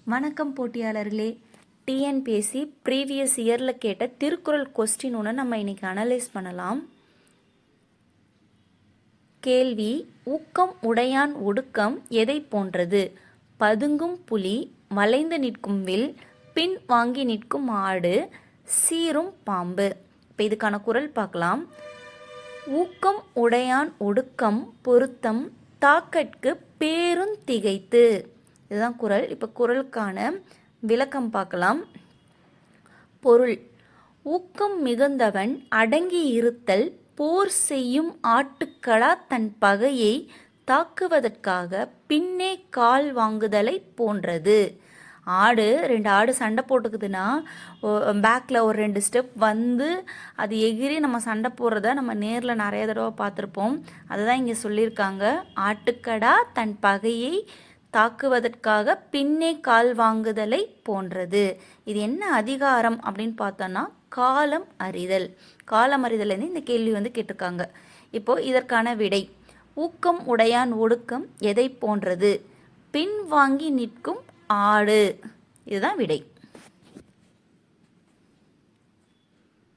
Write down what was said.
வணக்கம் போட்டியாளர்களே. TNPSC previous இயரில் கேட்ட திருக்குறள் கொஸ்டின் ஒன்று நம்ம இன்னைக்கு அனலைஸ் பண்ணலாம். கேள்வி: ஊக்கம் உடையான் ஒடுக்கம் எதை போன்றது? பதுங்கும் புலி, வளைந்து நிற்கும் வில், பின் வாங்கி நிற்கும் ஆடு, சீரும் பாம்பு. இப்போ இதுக்கான குறள் பார்க்கலாம். ஊக்கம் உடையான் ஒடுக்கம் பொருத்தம் தாக்கற்கு பேருந் திகைத்து. இதுதான் குறள். இப்போ குறளுக்கான விளக்கம் பார்க்கலாம். பொருள்: ஊக்கம் மிகுந்தவன் அடங்கி இருத்தல் போர் செய்யும் ஆட்டுக்கடா தன் பகையை தாக்குவதற்காக பின்னே கால் வாங்குதலை போன்றது. ரெண்டு ஆடு சண்டை போட்டுக்குதுன்னா பேக்கில் ஒரு 2 ஸ்டெப் வந்து அது எகிரி நம்ம சண்டை போடுறத நம்ம நேரில் நிறைய தடவை பார்த்துருப்போம். அதுதான் இங்கே சொல்லியிருக்காங்க. ஆட்டுக்கடா தன் பகையை தாக்குவதற்காக பின்னே கால் வாங்குதலை போன்றது. இது என்ன அதிகாரம் அப்படின்னு பார்த்தோன்னா காலம் அறிதல். காலம் அறிதல்லேருந்து இந்த கேள்வி கேட்டிருக்காங்க. இப்போ இதற்கான விடை: ஊக்கம் உடையான் ஒடுக்கம் எதை போன்றது? பின் வாங்கி நிற்கும் ஆடு. இதுதான் விடை.